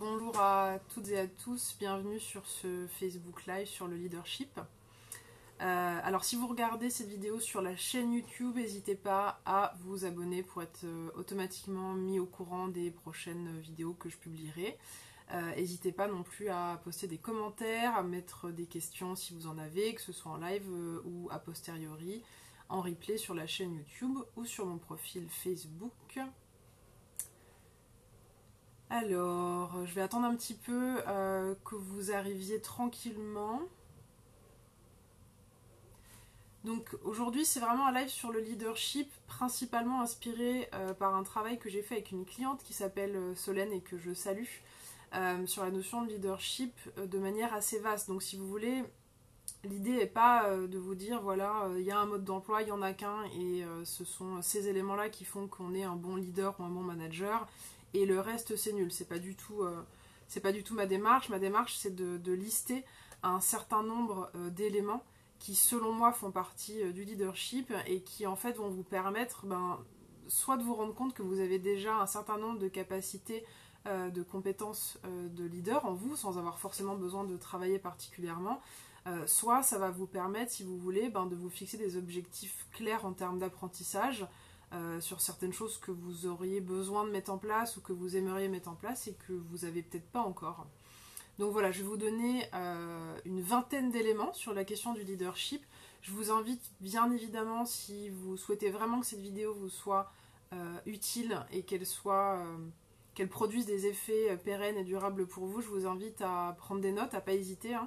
bonjour à toutes et à tous, bienvenue sur ce Facebook Live sur le leadership. Alors si vous regardez cette vidéo sur la chaîne YouTube, n'hésitez pas à vous abonner pour être automatiquement mis au courant des prochaines vidéos que je publierai. N'hésitez pas non plus à poster des commentaires, à mettre des questions si vous en avez, que ce soit en live ou a posteriori, en replay sur la chaîne YouTube ou sur mon profil Facebook. Alors, je vais attendre un petit peu que vous arriviez tranquillement. Donc aujourd'hui, c'est vraiment un live sur le leadership, principalement inspiré par un travail que j'ai fait avec une cliente qui s'appelle Solène et que je salue, sur la notion de leadership de manière assez vaste. Donc si vous voulez, l'idée n'est pas de vous dire, voilà, il y a un mode d'emploi, il n'y en a qu'un, et ce sont ces éléments-là qui font qu'on est un bon leader ou un bon manager. Et le reste c'est nul, c'est pas du tout ma démarche. Ma démarche c'est de lister un certain nombre d'éléments qui selon moi font partie du leadership et qui en fait vont vous permettre soit de vous rendre compte que vous avez déjà un certain nombre de capacités, de compétences de leader en vous sans avoir forcément besoin de travailler particulièrement, soit ça va vous permettre, si vous voulez, de vous fixer des objectifs clairs en termes d'apprentissage, sur certaines choses que vous auriez besoin de mettre en place ou que vous aimeriez mettre en place et que vous n'avez peut-être pas encore. Donc voilà, je vais vous donner une vingtaine d'éléments sur la question du leadership. Je vous invite bien évidemment, si vous souhaitez vraiment que cette vidéo vous soit utile et qu'elle produise des effets pérennes et durables pour vous, je vous invite à prendre des notes, à ne pas hésiter,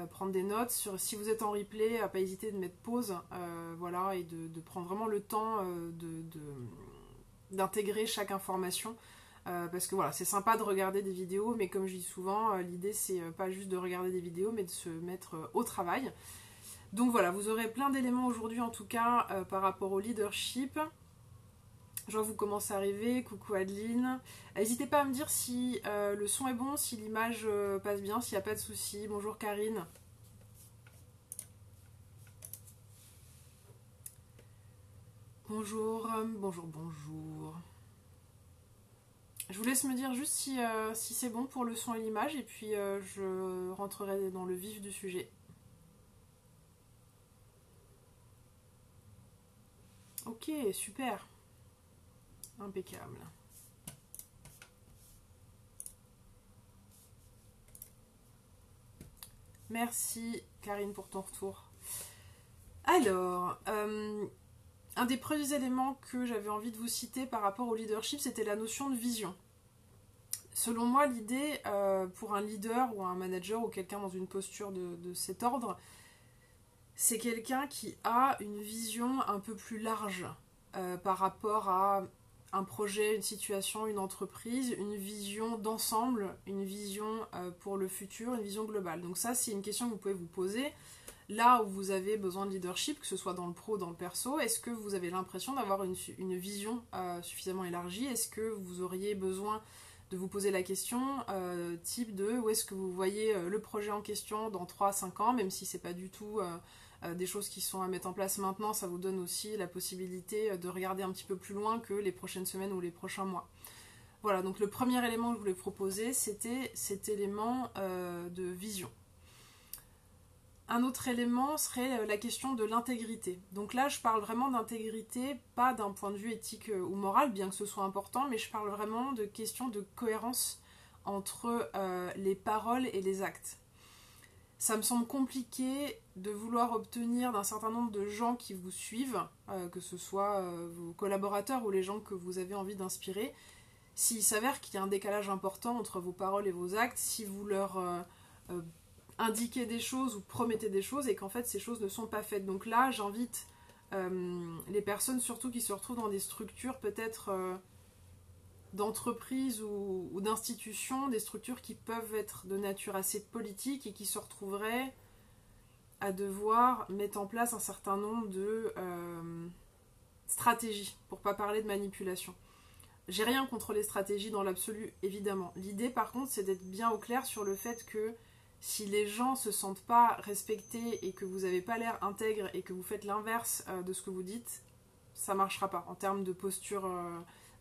prendre des notes, si vous êtes en replay, à pas hésiter de mettre pause, voilà, et de prendre vraiment le temps d'intégrer chaque information, parce que voilà, c'est sympa de regarder des vidéos, mais comme je dis souvent, l'idée c'est pas juste de regarder des vidéos, mais de se mettre au travail. Donc voilà, vous aurez plein d'éléments aujourd'hui en tout cas par rapport au leadership. Je vois que vous commencez à arriver, coucou Adeline. N'hésitez pas à me dire si le son est bon, si l'image passe bien, s'il n'y a pas de souci. Bonjour Karine. Bonjour, bonjour. Je vous laisse me dire juste si c'est bon pour le son et l'image et puis je rentrerai dans le vif du sujet. Ok, super. Impeccable. Merci Karine pour ton retour. Alors, un des premiers éléments que j'avais envie de vous citer par rapport au leadership, c'était la notion de vision. Selon moi, l'idée pour un leader ou un manager ou quelqu'un dans une posture de cet ordre, c'est quelqu'un qui a une vision un peu plus large par rapport à un projet, une situation, une entreprise, une vision d'ensemble, une vision pour le futur, une vision globale. Donc ça, c'est une question que vous pouvez vous poser. Là où vous avez besoin de leadership, que ce soit dans le pro ou dans le perso, est-ce que vous avez l'impression d'avoir une vision suffisamment élargie? Est-ce que vous auriez besoin de vous poser la question type de où est-ce que vous voyez le projet en question dans 3 à 5 ans, même si c'est pas du tout des choses qui sont à mettre en place maintenant, ça vous donne aussi la possibilité de regarder un petit peu plus loin que les prochaines semaines ou les prochains mois. Voilà, donc le premier élément que je voulais proposer, c'était cet élément de vision. Un autre élément serait la question de l'intégrité. Donc là, je parle vraiment d'intégrité, pas d'un point de vue éthique ou moral, bien que ce soit important, mais je parle vraiment de questions de cohérence entre les paroles et les actes. Ça me semble compliqué de vouloir obtenir d'un certain nombre de gens qui vous suivent, que ce soit vos collaborateurs ou les gens que vous avez envie d'inspirer, s'il s'avère qu'il y a un décalage important entre vos paroles et vos actes, si vous leur indiquez des choses ou promettez des choses et qu'en fait ces choses ne sont pas faites. Donc là, j'invite les personnes surtout qui se retrouvent dans des structures peut-être d'entreprises ou d'institutions, des structures qui peuvent être de nature assez politique et qui se retrouveraient à devoir mettre en place un certain nombre de stratégies, pour pas parler de manipulation. J'ai rien contre les stratégies dans l'absolu, évidemment. L'idée par contre, c'est d'être bien au clair sur le fait que si les gens se sentent pas respectés et que vous n'avez pas l'air intègre et que vous faites l'inverse de ce que vous dites, ça marchera pas en termes de posture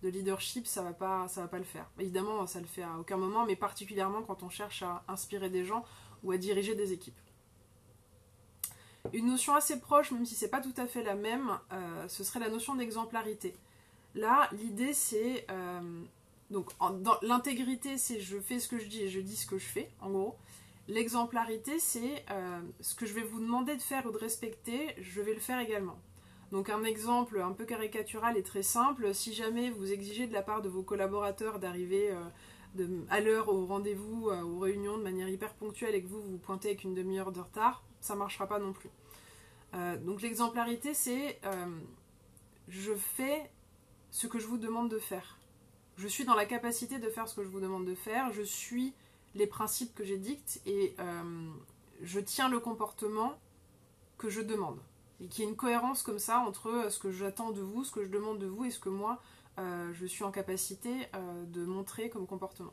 de leadership, ça va pas le faire. Évidemment, ça le fait à aucun moment, mais particulièrement quand on cherche à inspirer des gens ou à diriger des équipes. Une notion assez proche, même si c'est pas tout à fait la même, ce serait la notion d'exemplarité. Là, l'idée c'est... donc, dans l'intégrité, c'est je fais ce que je dis et je dis ce que je fais, en gros. L'exemplarité, c'est ce que je vais vous demander de faire ou de respecter, je vais le faire également. Donc un exemple un peu caricatural et très simple, si jamais vous exigez de la part de vos collaborateurs d'arriver à l'heure au rendez-vous, aux réunions de manière hyper ponctuelle et que vous pointez avec une demi-heure de retard, ça ne marchera pas non plus. Donc l'exemplarité, c'est je fais ce que je vous demande de faire. Je suis dans la capacité de faire ce que je vous demande de faire, je suis les principes que j'édicte et je tiens le comportement que je demande. Et qu'il y ait une cohérence comme ça entre ce que j'attends de vous, ce que je demande de vous et ce que moi je suis en capacité de montrer comme comportement.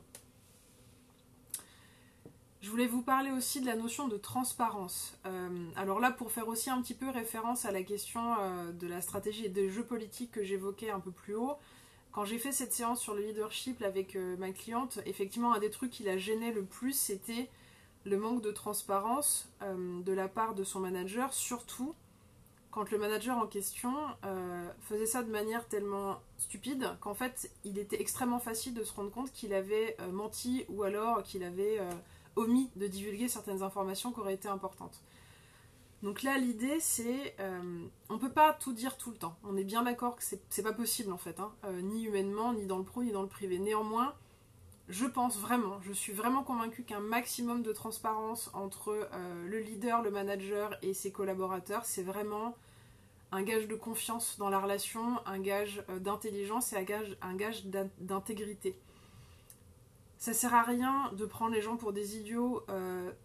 Je voulais vous parler aussi de la notion de transparence. Alors là, pour faire aussi un petit peu référence à la question de la stratégie et des jeux politiques que j'évoquais un peu plus haut, quand j'ai fait cette séance sur le leadership avec ma cliente, effectivement, un des trucs qui la gênait le plus, c'était le manque de transparence de la part de son manager, surtout quand le manager en question faisait ça de manière tellement stupide qu'en fait, il était extrêmement facile de se rendre compte qu'il avait menti ou alors qu'il avait omis de divulguer certaines informations qui auraient été importantes. Donc là, l'idée, c'est... on ne peut pas tout dire tout le temps. On est bien d'accord que c'est pas possible, en fait. Ni humainement, ni dans le pro, ni dans le privé. Néanmoins, je suis vraiment convaincue qu'un maximum de transparence entre le leader, le manager et ses collaborateurs, c'est vraiment un gage de confiance dans la relation, un gage d'intelligence et un gage d'intégrité. Ça sert à rien de prendre les gens pour des idiots,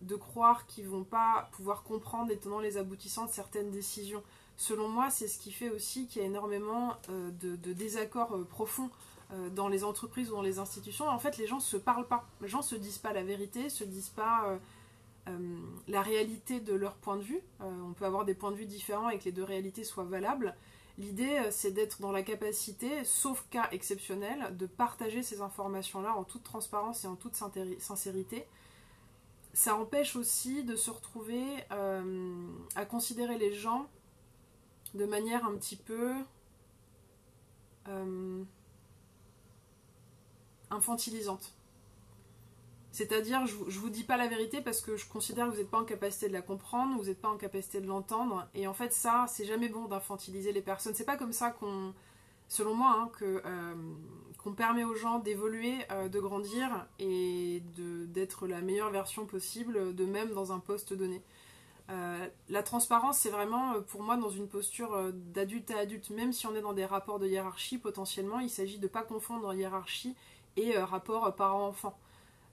de croire qu'ils vont pas pouvoir comprendre les tenants les aboutissants de certaines décisions. Selon moi, c'est ce qui fait aussi qu'il y a énormément de désaccords profonds dans les entreprises ou dans les institutions. En fait, les gens se parlent pas. Les gens se disent pas la vérité, se disent pas la réalité de leur point de vue. On peut avoir des points de vue différents et que les deux réalités soient valables. L'idée, c'est d'être dans la capacité, sauf cas exceptionnel, de partager ces informations-là en toute transparence et en toute sincérité. Ça empêche aussi de se retrouver à considérer les gens de manière un petit peu infantilisante. C'est-à-dire, je vous dis pas la vérité parce que je considère que vous n'êtes pas en capacité de la comprendre, vous n'êtes pas en capacité de l'entendre, et en fait ça, c'est jamais bon d'infantiliser les personnes. C'est pas comme ça selon moi, qu'on permet aux gens d'évoluer, de grandir et d'être la meilleure version possible d'eux-mêmes dans un poste donné. La transparence, c'est vraiment pour moi dans une posture d'adulte à adulte, même si on est dans des rapports de hiérarchie, potentiellement, il s'agit de ne pas confondre hiérarchie et rapport parent-enfant.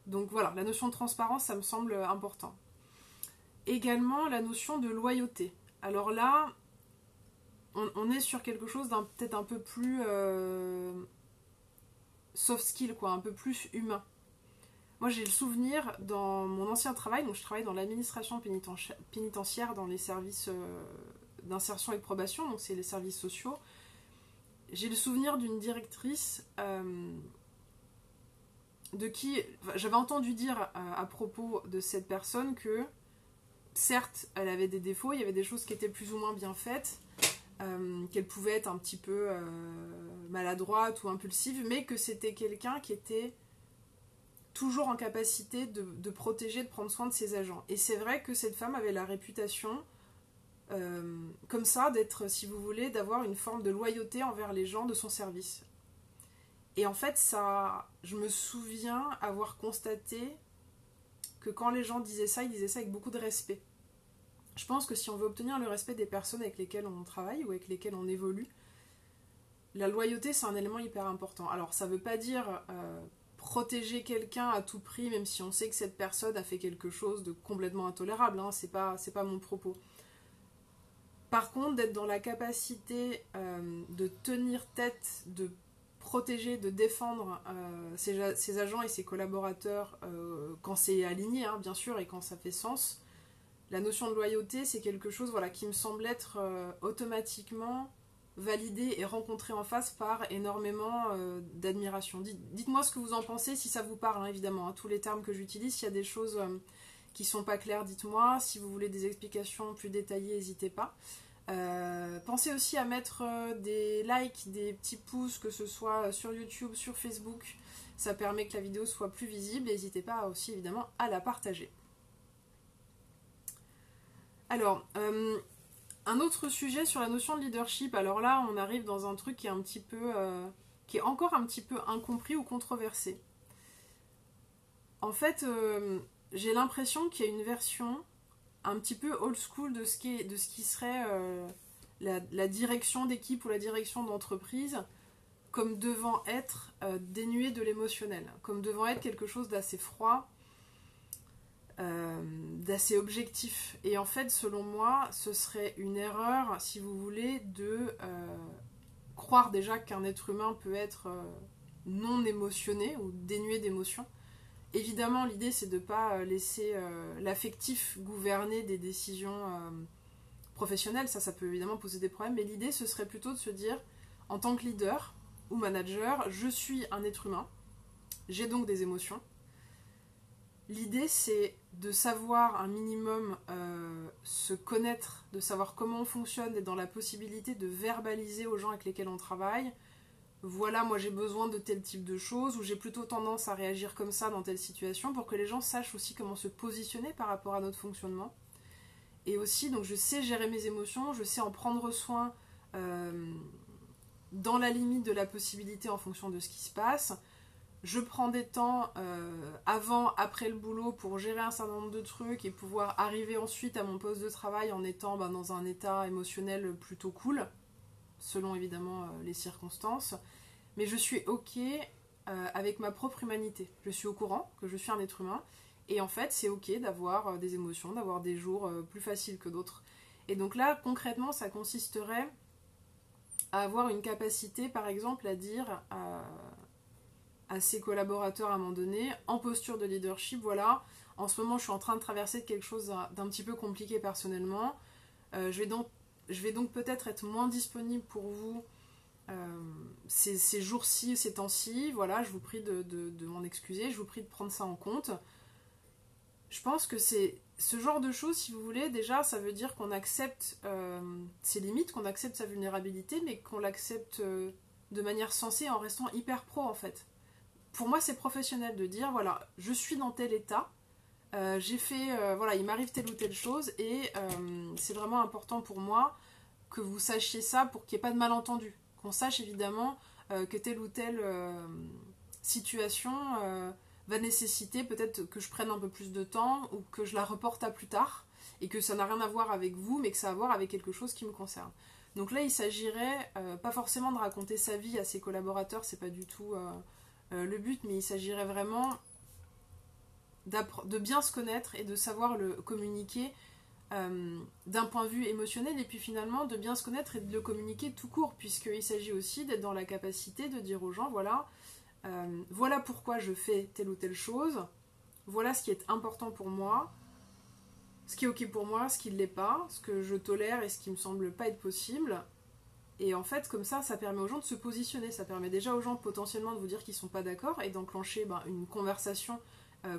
Donc voilà, la notion de transparence, ça me semble important. Également, la notion de loyauté. Alors là, on est sur quelque chose d'un peut-être un peu plus soft skill, quoi, un peu plus humain. Moi, j'ai le souvenir, dans mon ancien travail, donc je travaille dans l'administration pénitentiaire, dans les services d'insertion et de probation, donc c'est les services sociaux. J'ai le souvenir d'une directrice de qui j'avais entendu dire à propos de cette personne que certes elle avait des défauts, il y avait des choses qui étaient plus ou moins bien faites, qu'elle pouvait être un petit peu maladroite ou impulsive, mais que c'était quelqu'un qui était toujours en capacité de protéger, de prendre soin de ses agents. Et c'est vrai que cette femme avait la réputation comme ça d'être, si vous voulez, d'avoir une forme de loyauté envers les gens de son service. Et en fait, ça, je me souviens avoir constaté que quand les gens disaient ça, ils disaient ça avec beaucoup de respect. Je pense que si on veut obtenir le respect des personnes avec lesquelles on travaille ou avec lesquelles on évolue, la loyauté, c'est un élément hyper important. Alors, ça ne veut pas dire protéger quelqu'un à tout prix, même si on sait que cette personne a fait quelque chose de complètement intolérable, hein, c'est pas mon propos. Par contre, d'être dans la capacité de tenir tête, de protéger, de défendre ses agents et ses collaborateurs quand c'est aligné, hein, bien sûr, et quand ça fait sens. La notion de loyauté, c'est quelque chose qui me semble être automatiquement validé et rencontré en face par énormément d'admiration. Dites-moi ce que vous en pensez, si ça vous parle, hein, évidemment, hein, tous les termes que j'utilise, s'il y a des choses qui sont pas claires, dites-moi. Si vous voulez des explications plus détaillées, n'hésitez pas. Pensez aussi à mettre des likes, des petits pouces, que ce soit sur YouTube, sur Facebook. Ça permet que la vidéo soit plus visible. N'hésitez pas aussi évidemment à la partager. Alors, un autre sujet sur la notion de leadership. Alors là, on arrive dans un truc qui est un petit peu, qui est encore un petit peu incompris ou controversé. En fait, j'ai l'impression qu'il y a une version un petit peu old school de ce qui serait la direction d'équipe ou la direction d'entreprise, comme devant être dénué de l'émotionnel, comme devant être quelque chose d'assez froid, d'assez objectif. Et en fait, selon moi, ce serait une erreur, si vous voulez, de croire déjà qu'un être humain peut être non émotionné ou dénué d'émotions. Évidemment, l'idée, c'est de ne pas laisser l'affectif gouverner des décisions professionnelles. Ça peut évidemment poser des problèmes. Mais l'idée, ce serait plutôt de se dire, en tant que leader ou manager, je suis un être humain. J'ai donc des émotions. L'idée, c'est de savoir un minimum se connaître, de savoir comment on fonctionne, d'être dans la possibilité de verbaliser aux gens avec lesquels on travaille. Voilà, moi j'ai besoin de tel type de choses, ou j'ai plutôt tendance à réagir comme ça dans telle situation, pour que les gens sachent aussi comment se positionner par rapport à notre fonctionnement. Et aussi, donc je sais gérer mes émotions, je sais en prendre soin dans la limite de la possibilité en fonction de ce qui se passe. Je prends des temps avant, après le boulot pour gérer un certain nombre de trucs et pouvoir arriver ensuite à mon poste de travail en étant dans un état émotionnel plutôt cool, selon évidemment les circonstances. Mais je suis ok avec ma propre humanité. Je suis au courant que je suis un être humain. Et en fait, c'est ok d'avoir des émotions, d'avoir des jours plus faciles que d'autres. Et donc là, concrètement, ça consisterait à avoir une capacité, par exemple, à dire à ses collaborateurs à un moment donné, en posture de leadership, voilà, en ce moment, je suis en train de traverser quelque chose d'un petit peu compliqué personnellement. Je vais donc peut-être être moins disponible pour vous ces jours-ci, ces temps-ci. Voilà, je vous prie de m'en excuser, je vous prie de prendre ça en compte. Je pense que c'est ce genre de choses, si vous voulez, déjà, ça veut dire qu'on accepte ses limites, qu'on accepte sa vulnérabilité, mais qu'on l'accepte de manière sensée en restant hyper pro, en fait. Pour moi, c'est professionnel de dire, voilà, je suis dans tel état, j'ai fait, voilà, il m'arrive telle ou telle chose, et c'est vraiment important pour moi que vous sachiez ça pour qu'il n'y ait pas de malentendu. Qu'on sache évidemment que telle ou telle situation va nécessiter peut-être que je prenne un peu plus de temps ou que je la reporte à plus tard et que ça n'a rien à voir avec vous mais que ça a à voir avec quelque chose qui me concerne. Donc là il s'agirait pas forcément de raconter sa vie à ses collaborateurs, c'est pas du tout le but, mais il s'agirait vraiment de bien se connaître et de savoir le communiquer d'un point de vue émotionnel et puis finalement de bien se connaître et de le communiquer tout court, puisqu'il s'agit aussi d'être dans la capacité de dire aux gens voilà, voilà pourquoi je fais telle ou telle chose, voilà ce qui est important pour moi, ce qui est ok pour moi, ce qui ne l'est pas, ce que je tolère et ce qui me semble pas être possible. Et en fait comme ça permet aux gens de se positionner, ça permet déjà aux gens potentiellement de vous dire qu'ils sont pas d'accord et d'enclencher une conversation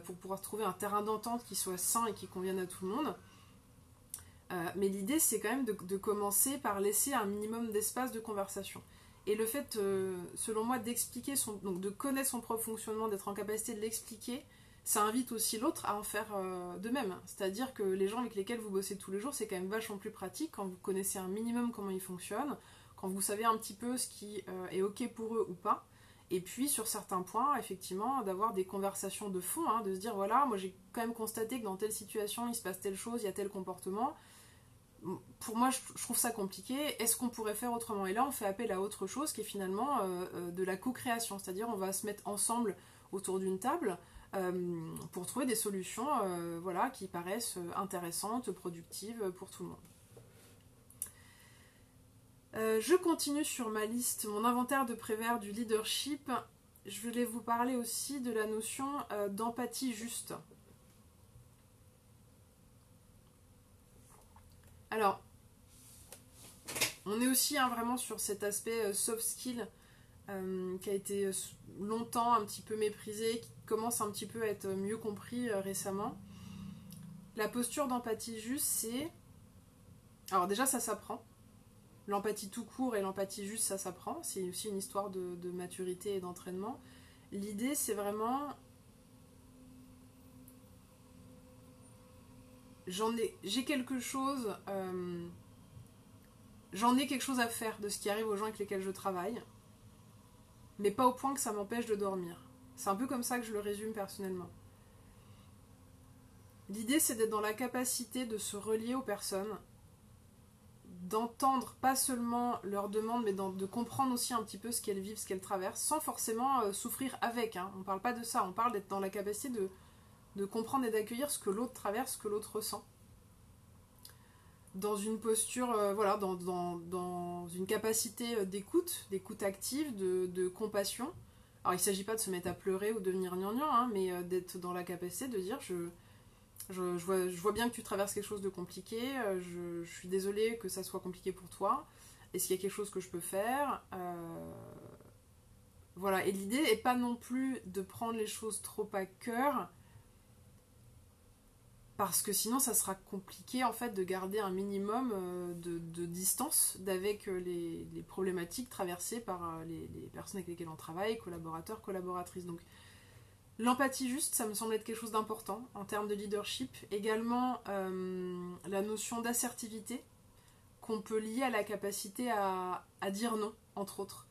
pour pouvoir trouver un terrain d'entente qui soit sain et qui convienne à tout le monde. Mais l'idée c'est quand même de commencer par laisser un minimum d'espace de conversation. Et le fait, selon moi, d'expliquer donc de connaître son propre fonctionnement, d'être en capacité de l'expliquer, ça invite aussi l'autre à en faire de même. C'est-à-dire que les gens avec lesquels vous bossez tous les jours, c'est quand même vachement plus pratique quand vous connaissez un minimum comment ils fonctionnent, quand vous savez un petit peu ce qui est ok pour eux ou pas. Et puis sur certains points, effectivement, d'avoir des conversations de fond, hein, de se dire voilà, moi j'ai quand même constaté que dans telle situation, il se passe telle chose, il y a tel comportement. Pour moi, je trouve ça compliqué. Est-ce qu'on pourrait faire autrement? Et là, on fait appel à autre chose qui est finalement de la co-création. C'est-à-dire, on va se mettre ensemble autour d'une table pour trouver des solutions voilà, qui paraissent intéressantes, productives pour tout le monde. Je continue sur ma liste, mon inventaire de prévers du leadership. Je voulais vous parler aussi de la notion d'empathie juste. Alors, On est aussi vraiment sur cet aspect soft skill qui a été longtemps un petit peu méprisé, qui commence un petit peu à être mieux compris récemment. La posture d'empathie juste, c'est... Alors déjà, ça s'apprend. L'empathie tout court et l'empathie juste, ça s'apprend. C'est aussi une histoire de maturité et d'entraînement. L'idée, c'est vraiment... J'ai quelque chose... j'en ai quelque chose à faire de ce qui arrive aux gens avec lesquels je travaille, mais pas au point que ça m'empêche de dormir. C'est un peu comme ça que je le résume personnellement. L'idée, c'est d'être dans la capacité de se relier aux personnes, d'entendre pas seulement leurs demandes, mais de comprendre aussi un petit peu ce qu'elles vivent, ce qu'elles traversent, sans forcément souffrir avec. Hein. On parle pas de ça, on parle d'être dans la capacité de comprendre et d'accueillir ce que l'autre traverse, ce que l'autre ressent. Dans une posture, voilà, dans une capacité d'écoute active, de compassion. Alors il ne s'agit pas de se mettre à pleurer ou de devenir gnangnan, hein, mais d'être dans la capacité de dire je vois bien que tu traverses quelque chose de compliqué, je suis désolée que ça soit compliqué pour toi, est-ce qu'il y a quelque chose que je peux faire Voilà, et l'idée n'est pas non plus de prendre les choses trop à cœur, parce que sinon ça sera compliqué en fait de garder un minimum de distance avec les problématiques traversées par les personnes avec lesquelles on travaille, collaborateurs, collaboratrices. Donc l'empathie juste, ça me semble être quelque chose d'important en termes de leadership. Également la notion d'assertivité qu'on peut lier à la capacité à dire non, entre autres.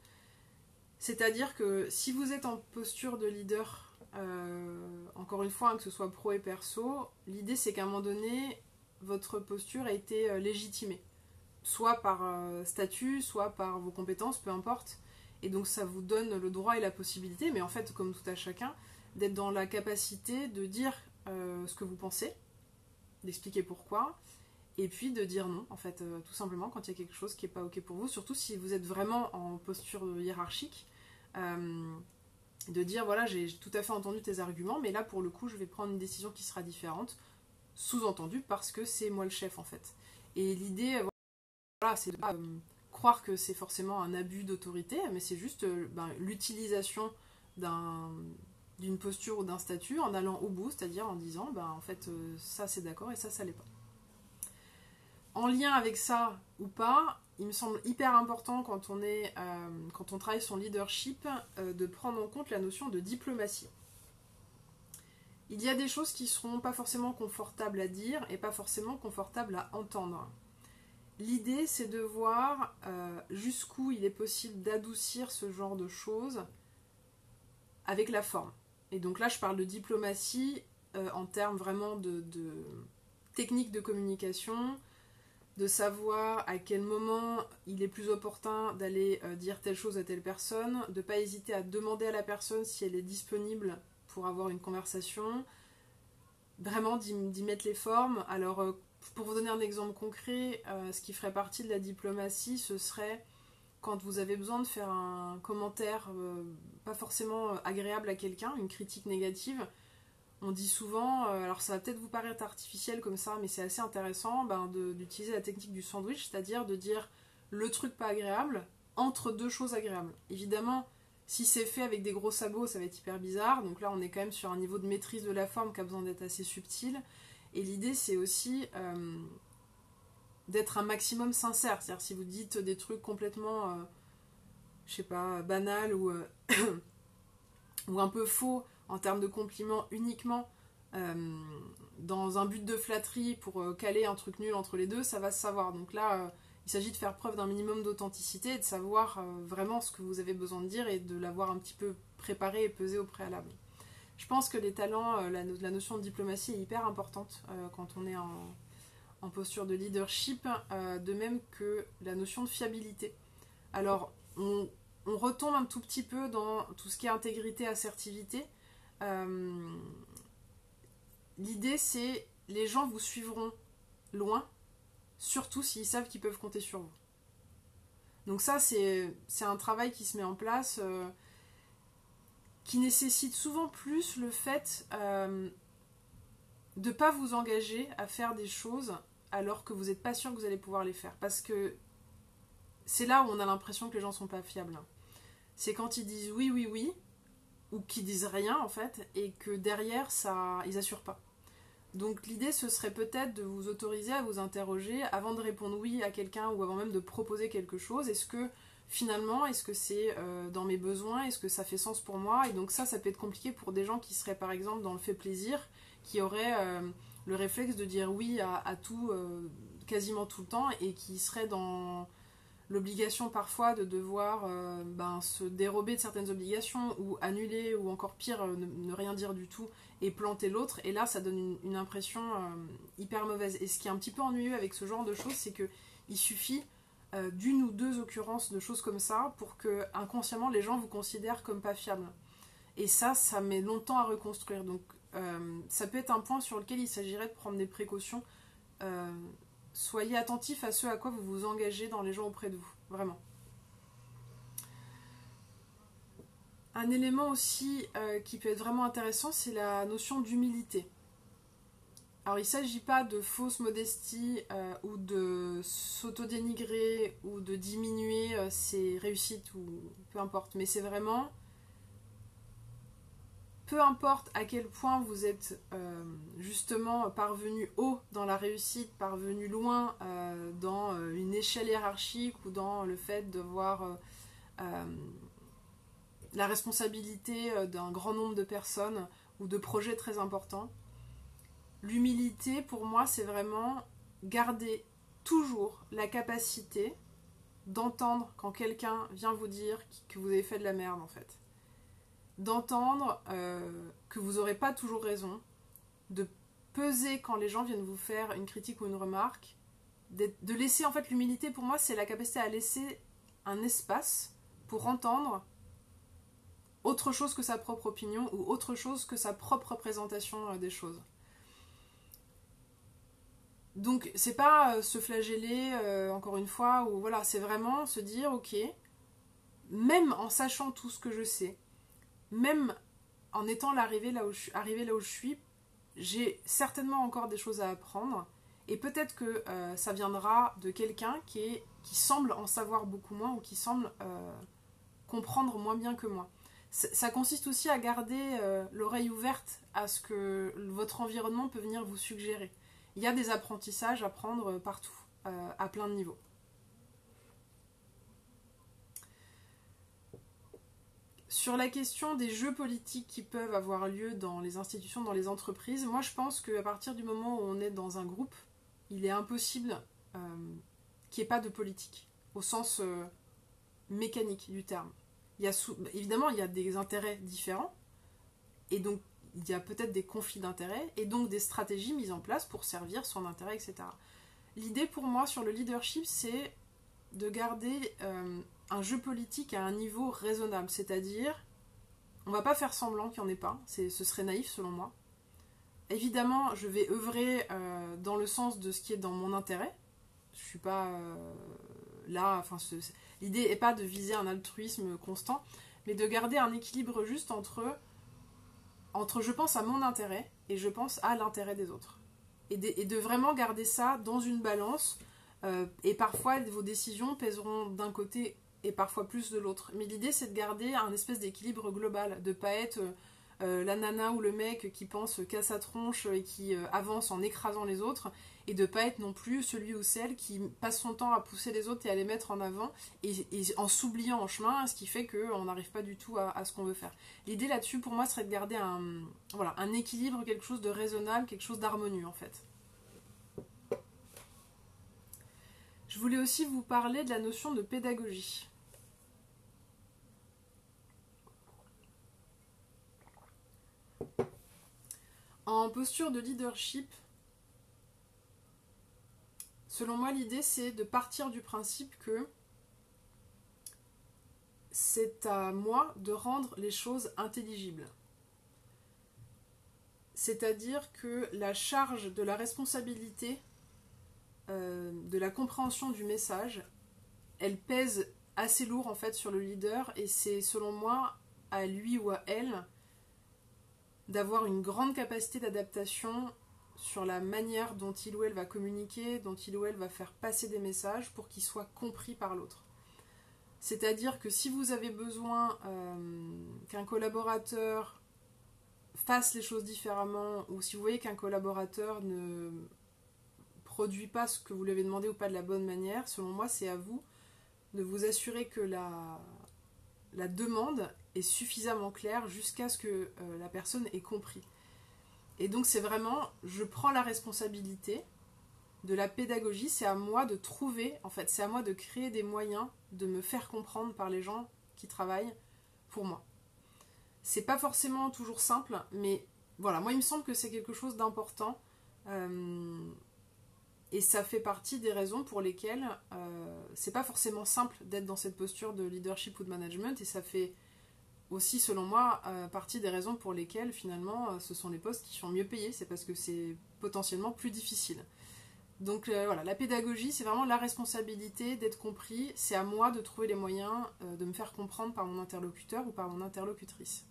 C'est-à-dire que si vous êtes en posture de leader, encore une fois, hein, que ce soit pro et perso, l'idée c'est qu'à un moment donné, votre posture a été légitimée. Soit par statut, soit par vos compétences, peu importe. Et donc ça vous donne le droit et la possibilité, mais en fait, comme tout à chacun, d'être dans la capacité de dire ce que vous pensez, d'expliquer pourquoi, et puis de dire non, en fait, tout simplement, quand il y a quelque chose qui n'est pas ok pour vous, surtout si vous êtes vraiment en posture hiérarchique, de dire voilà, j'ai tout à fait entendu tes arguments, mais là, pour le coup, je vais prendre une décision qui sera différente, sous-entendu parce que c'est moi le chef, en fait. Et l'idée, voilà, c'est de pas croire que c'est forcément un abus d'autorité, mais c'est juste l'utilisation d'une posture ou d'un statut en allant au bout, c'est-à-dire en disant en fait ça c'est d'accord et ça l'est pas. En lien avec ça ou pas, il me semble hyper important quand on travaille son leadership de prendre en compte la notion de diplomatie. Il y a des choses qui seront pas forcément confortables à dire et pas forcément confortables à entendre. L'idée, c'est de voir jusqu'où il est possible d'adoucir ce genre de choses avec la forme. Et donc là, je parle de diplomatie en termes vraiment de technique de communication, de savoir à quel moment il est plus opportun d'aller dire telle chose à telle personne, de ne pas hésiter à demander à la personne si elle est disponible pour avoir une conversation, vraiment d'y mettre les formes. Alors, pour vous donner un exemple concret, ce qui ferait partie de la diplomatie, ce serait quand vous avez besoin de faire un commentaire pas forcément agréable à quelqu'un, une critique négative. On dit souvent, alors ça va peut-être vous paraître artificiel comme ça, mais c'est assez intéressant d'utiliser la technique du sandwich, c'est-à-dire de dire le truc pas agréable entre deux choses agréables. Évidemment, si c'est fait avec des gros sabots, ça va être hyper bizarre, donc là on est quand même sur un niveau de maîtrise de la forme qui a besoin d'être assez subtil, et l'idée c'est aussi d'être un maximum sincère, c'est-à-dire si vous dites des trucs complètement, je sais pas, banals ou un peu faux, en termes de compliments uniquement dans un but de flatterie pour caler un truc nul entre les deux, ça va se savoir. Donc là, il s'agit de faire preuve d'un minimum d'authenticité et de savoir vraiment ce que vous avez besoin de dire et de l'avoir un petit peu préparé et pesé au préalable. Je pense que les talents, la notion de diplomatie est hyper importante quand on est en posture de leadership, de même que la notion de fiabilité. Alors, on retombe un tout petit peu dans tout ce qui est intégrité, assertivité. L'idée c'est les gens vous suivront loin, surtout s'ils savent qu'ils peuvent compter sur vous. Donc ça c'est un travail qui se met en place qui nécessite souvent plus le fait de ne pas vous engager à faire des choses alors que vous n'êtes pas sûr que vous allez pouvoir les faire, parce que c'est là où on a l'impression que les gens sont pas fiables. C'est quand ils disent oui, oui, oui, ou qu'ils disent rien en fait, et que derrière, ils assurent pas. Donc l'idée, ce serait peut-être de vous autoriser à vous interroger avant de répondre oui à quelqu'un ou avant même de proposer quelque chose. Est-ce que finalement, est-ce que c'est dans mes besoins? Est-ce que ça fait sens pour moi? Et donc ça peut être compliqué pour des gens qui seraient par exemple dans le fait plaisir, qui auraient le réflexe de dire oui à tout, quasiment tout le temps, et qui seraient dans l'obligation parfois de devoir se dérober de certaines obligations ou annuler ou encore pire ne rien dire du tout et planter l'autre, et là ça donne une impression hyper mauvaise. Et ce qui est un petit peu ennuyeux avec ce genre de choses, c'est que il suffit d'une ou deux occurrences de choses comme ça pour que inconsciemment les gens vous considèrent comme pas fiable, et ça met longtemps à reconstruire. Donc ça peut être un point sur lequel il s'agirait de prendre des précautions. Soyez attentifs à ce à quoi vous vous engagez dans les gens auprès de vous, vraiment. Un élément aussi qui peut être vraiment intéressant, c'est la notion d'humilité. Alors il ne s'agit pas de fausse modestie ou de s'auto-dénigrer ou de diminuer ses réussites ou peu importe, mais c'est vraiment peu importe à quel point vous êtes justement parvenu haut dans la réussite, parvenu loin dans une échelle hiérarchique ou dans le fait de voir la responsabilité d'un grand nombre de personnes ou de projets très importants. L'humilité, pour moi, c'est vraiment garder toujours la capacité d'entendre quand quelqu'un vient vous dire que vous avez fait de la merde, en fait. D'entendre que vous n'aurez pas toujours raison, de peser quand les gens viennent vous faire une critique ou une remarque, de laisser, en fait, l'humilité, pour moi, c'est la capacité à laisser un espace pour entendre autre chose que sa propre opinion ou autre chose que sa propre représentation des choses. Donc c'est pas se flageller encore une fois, ou voilà, c'est vraiment se dire ok, même en sachant tout ce que je sais, même en étant arrivé là où je suis, j'ai certainement encore des choses à apprendre, et peut-être que ça viendra de quelqu'un qui semble en savoir beaucoup moins, ou qui semble comprendre moins bien que moi. Ça consiste aussi à garder l'oreille ouverte à ce que votre environnement peut venir vous suggérer. Il y a des apprentissages à prendre partout, à plein de niveaux. Sur la question des jeux politiques qui peuvent avoir lieu dans les institutions, dans les entreprises, moi je pense qu'à partir du moment où on est dans un groupe, il est impossible qu'il n'y ait pas de politique, au sens mécanique du terme. Évidemment, il y a des intérêts différents, et donc il y a peut-être des conflits d'intérêts, et donc des stratégies mises en place pour servir son intérêt, etc. L'idée pour moi sur le leadership, c'est de garder un jeu politique à un niveau raisonnable, c'est-à-dire, on ne va pas faire semblant qu'il n'y en ait pas, ce serait naïf selon moi. Évidemment, je vais œuvrer dans le sens de ce qui est dans mon intérêt, je ne suis pas là, enfin, l'idée n'est pas de viser un altruisme constant, mais de garder un équilibre juste entre je pense à mon intérêt et je pense à l'intérêt des autres. Et de vraiment garder ça dans une balance, et parfois vos décisions pèseront d'un côté et parfois plus de l'autre. Mais l'idée, c'est de garder un espèce d'équilibre global, de ne pas être la nana ou le mec qui pense qu'à sa tronche et qui avance en écrasant les autres, et de ne pas être non plus celui ou celle qui passe son temps à pousser les autres et à les mettre en avant, et en s'oubliant en chemin, ce qui fait qu'on n'arrive pas du tout à ce qu'on veut faire. L'idée là-dessus, pour moi, serait de garder un équilibre, quelque chose de raisonnable, quelque chose d'harmonieux, en fait. Je voulais aussi vous parler de la notion de pédagogie. En posture de leadership, selon moi, l'idée, c'est de partir du principe que c'est à moi de rendre les choses intelligibles. C'est-à-dire que la charge de la responsabilité, de la compréhension du message, elle pèse assez lourd en fait sur le leader, et c'est selon moi à lui ou à elle d'avoir une grande capacité d'adaptation sur la manière dont il ou elle va communiquer, dont il ou elle va faire passer des messages pour qu'ils soient compris par l'autre. C'est-à-dire que si vous avez besoin qu'un collaborateur fasse les choses différemment, ou si vous voyez qu'un collaborateur ne produit pas ce que vous lui avez demandé ou pas de la bonne manière, selon moi, c'est à vous de vous assurer que la demande est suffisamment claire jusqu'à ce que la personne ait compris. Et donc c'est vraiment, je prends la responsabilité de la pédagogie, c'est à moi de trouver, en fait, c'est à moi de créer des moyens de me faire comprendre par les gens qui travaillent pour moi. C'est pas forcément toujours simple, mais voilà, moi il me semble que c'est quelque chose d'important. Et ça fait partie des raisons pour lesquelles c'est pas forcément simple d'être dans cette posture de leadership ou de management, et ça fait aussi, selon moi, partie des raisons pour lesquelles finalement ce sont les postes qui sont mieux payés, c'est parce que c'est potentiellement plus difficile. Donc voilà, la pédagogie, c'est vraiment la responsabilité d'être compris, c'est à moi de trouver les moyens de me faire comprendre par mon interlocuteur ou par mon interlocutrice.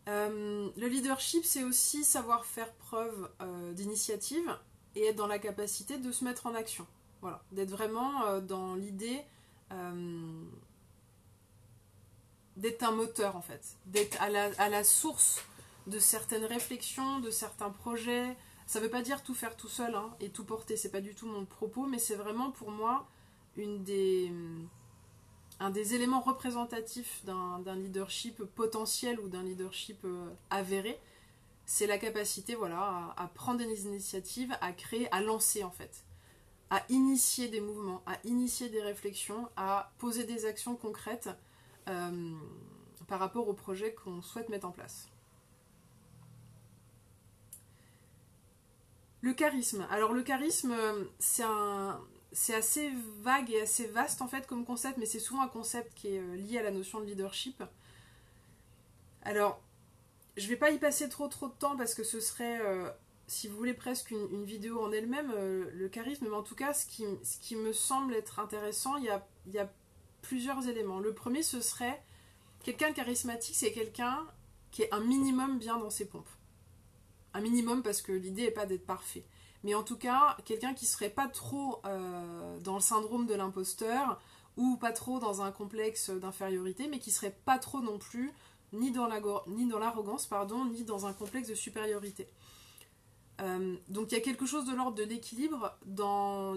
Le leadership, c'est aussi savoir faire preuve d'initiative et être dans la capacité de se mettre en action. Voilà, d'être vraiment dans l'idée d'être un moteur en fait, d'être à la source de certaines réflexions, de certains projets. Ça veut pas dire tout faire tout seul hein, et tout porter, c'est pas du tout mon propos, mais c'est vraiment pour moi un des éléments représentatifs d'un leadership potentiel ou d'un leadership avéré, c'est la capacité voilà, à prendre des initiatives, à créer, à lancer en fait, à initier des mouvements, à initier des réflexions, à poser des actions concrètes par rapport au projet qu'on souhaite mettre en place. Le charisme. Alors le charisme, c'est assez vague et assez vaste en fait comme concept, mais c'est souvent un concept qui est lié à la notion de leadership. Alors, je vais pas y passer trop de temps parce que ce serait, si vous voulez, presque une vidéo en elle-même, le charisme, mais en tout cas, ce qui me semble être intéressant, il y a plusieurs éléments. Le premier, ce serait, quelqu'un de charismatique, c'est quelqu'un qui est un minimum bien dans ses pompes. Un minimum parce que l'idée n'est pas d'être parfait. Mais en tout cas, quelqu'un qui serait pas trop dans le syndrome de l'imposteur ou pas trop dans un complexe d'infériorité, mais qui serait pas trop non plus ni dans l'arrogance, ni dans un complexe de supériorité. Donc il y a quelque chose de l'ordre de l'équilibre dans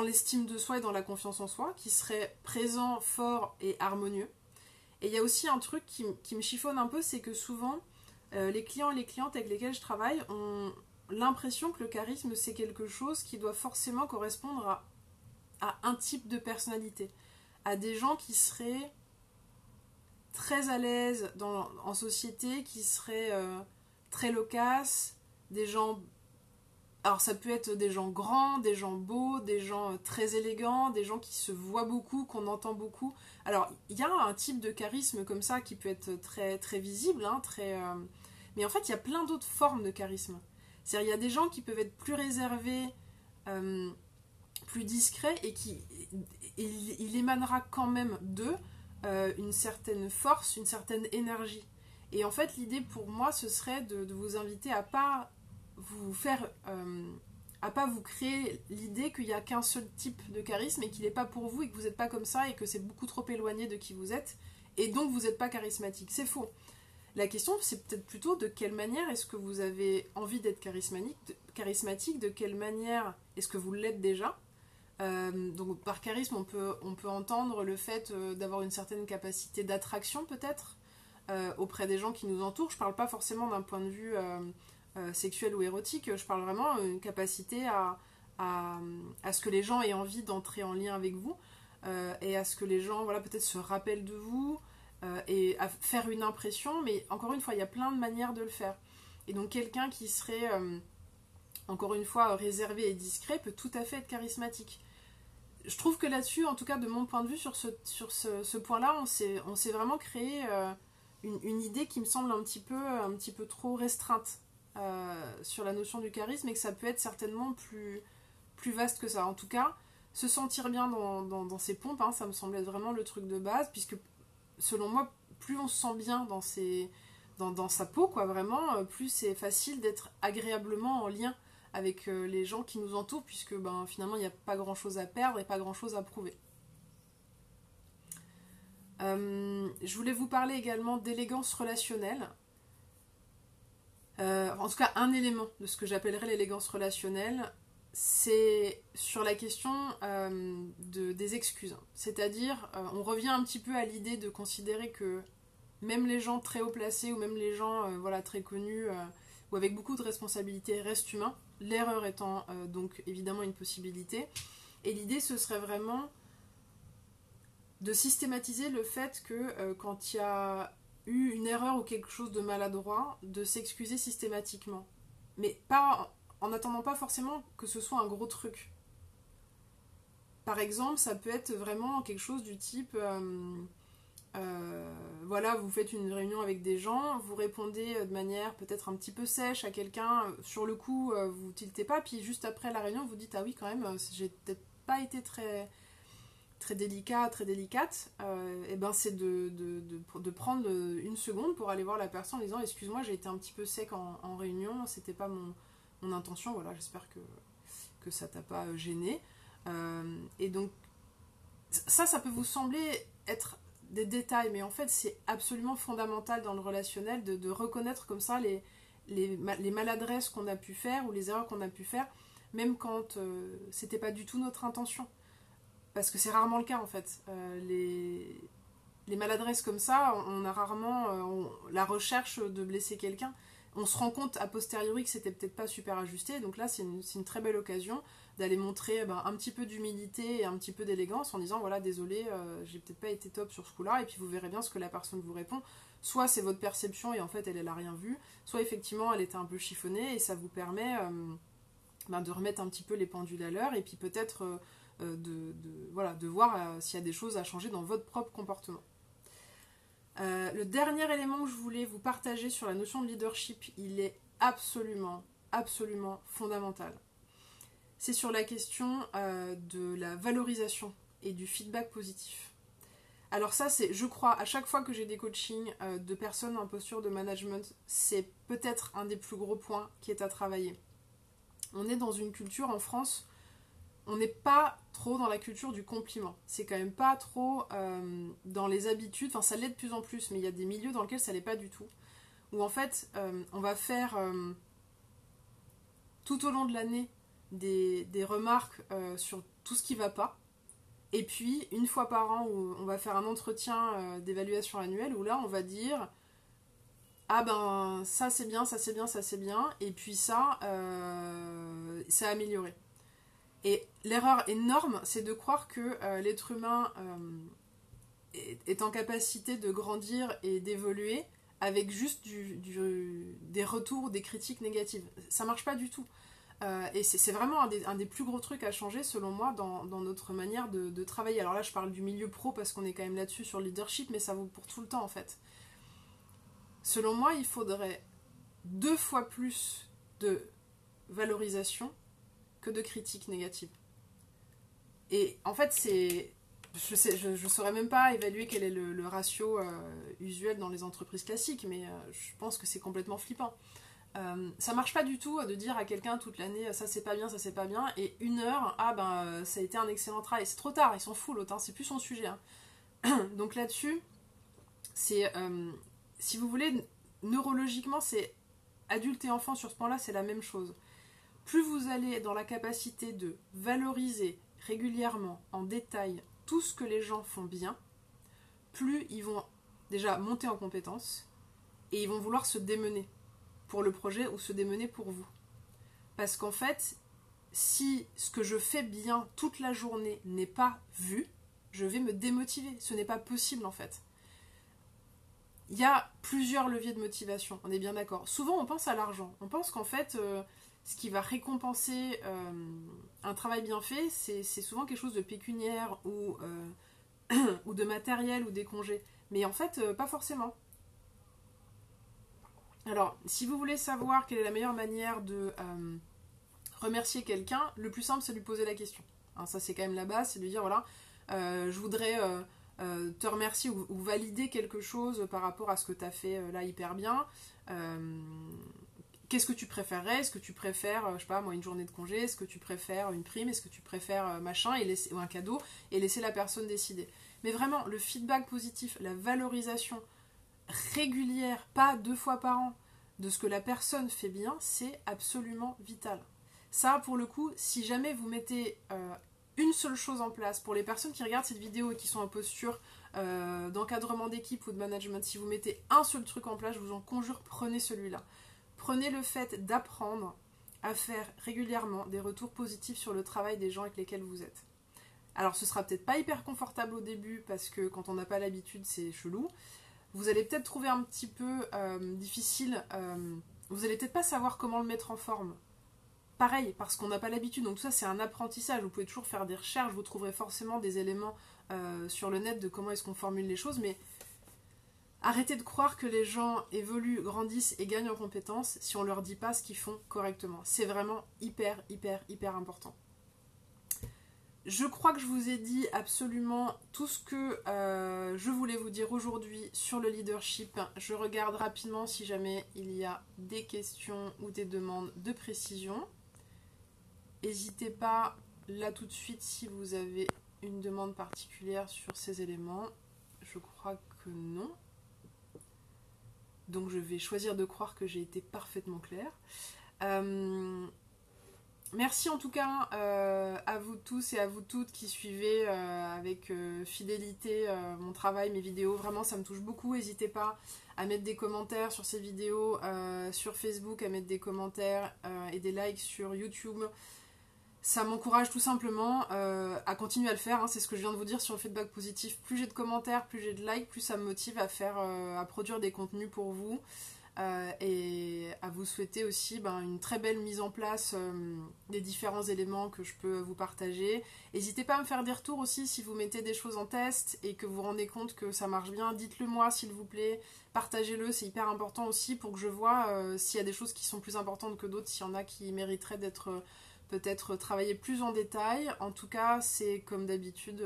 l'estime de soi et dans la confiance en soi, qui serait présent, fort et harmonieux. Et il y a aussi un truc qui me chiffonne un peu, c'est que souvent, les clients et les clientes avec lesquels je travaille ont l'impression que le charisme, c'est quelque chose qui doit forcément correspondre à un type de personnalité. À des gens qui seraient très à l'aise en société, qui seraient très loquaces, des gens... Alors ça peut être des gens grands, des gens beaux, des gens très élégants, des gens qui se voient beaucoup, qu'on entend beaucoup. Alors il y a un type de charisme comme ça qui peut être très, très visible, hein, mais en fait il y a plein d'autres formes de charisme. C'est-à-dire il y a des gens qui peuvent être plus réservés, plus discrets, et il émanera quand même d'eux une certaine force, une certaine énergie. Et en fait l'idée pour moi ce serait de vous inviter à pas vous faire à pas vous créer l'idée qu'il n'y a qu'un seul type de charisme et qu'il n'est pas pour vous et que vous n'êtes pas comme ça et que c'est beaucoup trop éloigné de qui vous êtes et donc vous n'êtes pas charismatique. C'est faux. La question c'est peut-être plutôt de quelle manière est-ce que vous avez envie d'être charismatique, de quelle manière est-ce que vous l'êtes déjà. Donc par charisme on peut entendre le fait d'avoir une certaine capacité d'attraction peut-être auprès des gens qui nous entourent. Je ne parle pas forcément d'un point de vue sexuelle ou érotique, je parle vraiment d'une capacité à ce que les gens aient envie d'entrer en lien avec vous et à ce que les gens voilà, peut-être se rappellent de vous et à faire une impression, mais encore une fois il y a plein de manières de le faire. Et donc quelqu'un qui serait encore une fois réservé et discret peut tout à fait être charismatique. Je trouve que là-dessus, en tout cas de mon point de vue sur ce point-là, on s'est vraiment créé une idée qui me semble un petit peu trop restreinte sur la notion du charisme, et que ça peut être certainement plus vaste que ça. En tout cas, se sentir bien dans ses pompes, hein, ça me semble être vraiment le truc de base, puisque selon moi, plus on se sent bien dans sa peau, quoi, vraiment, plus c'est facile d'être agréablement en lien avec les gens qui nous entourent, puisque finalement il n'y a pas grand chose à perdre et pas grand chose à prouver. Je voulais vous parler également d'élégance relationnelle. En tout cas, un élément de ce que j'appellerais l'élégance relationnelle, c'est sur la question des excuses. C'est-à-dire, on revient un petit peu à l'idée de considérer que même les gens très haut placés ou même les gens très connus ou avec beaucoup de responsabilités restent humains, l'erreur étant donc évidemment une possibilité. Et l'idée, ce serait vraiment de systématiser le fait que quand il y a eu une erreur ou quelque chose de maladroit, de s'excuser systématiquement. Mais pas en n'attendant pas forcément que ce soit un gros truc. Par exemple, ça peut être vraiment quelque chose du type vous faites une réunion avec des gens, vous répondez de manière peut-être un petit peu sèche à quelqu'un, sur le coup vous tiltez pas, puis juste après la réunion vous dites ah oui quand même j'ai peut-être pas été très délicat, très délicate, c'est de prendre une seconde pour aller voir la personne en disant excuse-moi j'ai été un petit peu sec en réunion, c'était pas mon intention, voilà, j'espère que ça t'a pas gêné. Et donc ça peut vous sembler être des détails, mais en fait c'est absolument fondamental dans le relationnel de reconnaître comme ça les maladresses qu'on a pu faire ou les erreurs qu'on a pu faire, même quand c'était pas du tout notre intention. Parce que c'est rarement le cas en fait. Les maladresses comme ça, on a rarement la recherche de blesser quelqu'un. On se rend compte a posteriori que c'était peut-être pas super ajusté, donc là c'est une très belle occasion d'aller montrer un petit peu d'humilité et un petit peu d'élégance en disant voilà désolé, j'ai peut-être pas été top sur ce coup-là, et puis vous verrez bien ce que la personne vous répond. Soit c'est votre perception et en fait elle a rien vu, soit effectivement elle était un peu chiffonnée et ça vous permet de remettre un petit peu les pendules à l'heure et puis peut-être de voir s'il y a des choses à changer dans votre propre comportement. Le dernier élément que je voulais vous partager sur la notion de leadership, il est absolument fondamental. C'est sur la question de la valorisation et du feedback positif. Alors ça, c'est, je crois, à chaque fois que j'ai des coachings de personnes en posture de management, c'est peut-être un des plus gros points qui est à travailler. On est dans une culture en France, on n'est pas trop dans la culture du compliment. C'est quand même pas trop dans les habitudes, enfin ça l'est de plus en plus, mais il y a des milieux dans lesquels ça l'est pas du tout. Où en fait, on va faire tout au long de l'année des remarques sur tout ce qui va pas. Et puis, une fois par an, où on va faire un entretien d'évaluation annuelle, où là, on va dire ah ben, ça c'est bien, ça c'est bien, ça c'est bien, et puis ça a amélioré. Et l'erreur énorme, c'est de croire que l'être humain est en capacité de grandir et d'évoluer avec juste des retours, des critiques négatives. Ça marche pas du tout. Et c'est vraiment un des plus gros trucs à changer selon moi dans notre manière de travailler. Alors là je parle du milieu pro parce qu'on est quand même là-dessus sur le leadership, mais ça vaut pour tout le temps en fait. Selon moi il faudrait 2 fois plus de valorisation que de critiques négatives. Et en fait je saurais même pas évaluer quel est le ratio usuel dans les entreprises classiques, mais je pense que c'est complètement flippant. Ça marche pas du tout de dire à quelqu'un toute l'année ça c'est pas bien, et 1 heure ça a été un excellent travail. C'est trop tard, il s'en fout l'autre, c'est plus son sujet. Donc là-dessus, c'est si vous voulez, neurologiquement, c'est adulte et enfant sur ce point-là, c'est la même chose. Plus vous allez être dans la capacité de valoriser régulièrement, en détail, tout ce que les gens font bien, plus ils vont déjà monter en compétences et ils vont vouloir se démener pour le projet ou se démener pour vous. Parce qu'en fait, si ce que je fais bien toute la journée n'est pas vu, je vais me démotiver. Ce n'est pas possible en fait. Il y a plusieurs leviers de motivation, on est bien d'accord. Souvent on pense à l'argent. On pense qu'en fait, ce qui va récompenser un travail bien fait, c'est souvent quelque chose de pécuniaire ou de matériel ou des congés. Mais en fait, pas forcément. Alors, si vous voulez savoir quelle est la meilleure manière de remercier quelqu'un, le plus simple, c'est de lui poser la question. Ça, c'est quand même la base, c'est de lui dire, voilà, je voudrais te remercier ou valider quelque chose par rapport à ce que tu as fait là hyper bien. qu'est-ce que tu préférerais? Est-ce que tu préfères, je sais pas moi, une journée de congé? Est-ce que tu préfères une prime? Est-ce que tu préfères machin ou un cadeau? Et laisser la personne décider. Mais vraiment, le feedback positif, la valorisation régulière, pas 2 fois par an, de ce que la personne fait bien, c'est absolument vital. Ça, pour le coup, si jamais vous mettez une seule chose en place, pour les personnes qui regardent cette vidéo et qui sont en posture d'encadrement d'équipe ou de management, si vous mettez un seul truc en place, je vous en conjure, prenez celui-là. Prenez le fait d'apprendre à faire régulièrement des retours positifs sur le travail des gens avec lesquels vous êtes. Alors ce sera peut-être pas hyper confortable au début parce que quand on n'a pas l'habitude c'est chelou. Vous allez peut-être trouver un petit peu difficile, vous allez peut-être pas savoir comment le mettre en forme. Pareil, parce qu'on n'a pas l'habitude, donc tout ça c'est un apprentissage, vous pouvez toujours faire des recherches, vous trouverez forcément des éléments sur le net de comment est-ce qu'on formule les choses, mais arrêtez de croire que les gens évoluent, grandissent et gagnent en compétences si on leur dit pas ce qu'ils font correctement. C'est vraiment hyper, hyper, hyper important. Je crois que je vous ai dit absolument tout ce que je voulais vous dire aujourd'hui sur le leadership. Je regarde rapidement si jamais il y a des questions ou des demandes de précision. N'hésitez pas là tout de suite si vous avez une demande particulière sur ces éléments. Je crois que non. Donc je vais choisir de croire que j'ai été parfaitement claire. Merci en tout cas à vous tous et à vous toutes qui suivez avec fidélité mon travail, mes vidéos. Vraiment ça me touche beaucoup. N'hésitez pas à mettre des commentaires sur ces vidéos, sur Facebook, à mettre des commentaires et des likes sur YouTube. Ça m'encourage tout simplement à continuer à le faire, hein. C'est ce que je viens de vous dire sur le feedback positif. Plus j'ai de commentaires, plus j'ai de likes, plus ça me motive à faire, à produire des contenus pour vous et à vous souhaiter aussi une très belle mise en place des différents éléments que je peux vous partager. N'hésitez pas à me faire des retours aussi si vous mettez des choses en test et que vous vous rendez compte que ça marche bien. Dites-le moi s'il vous plaît, partagez-le, c'est hyper important aussi pour que je vois s'il y a des choses qui sont plus importantes que d'autres, s'il y en a qui mériteraient d'être peut-être travailler plus en détail. En tout cas, c'est comme d'habitude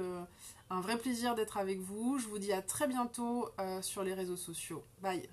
un vrai plaisir d'être avec vous. Je vous dis à très bientôt sur les réseaux sociaux. Bye!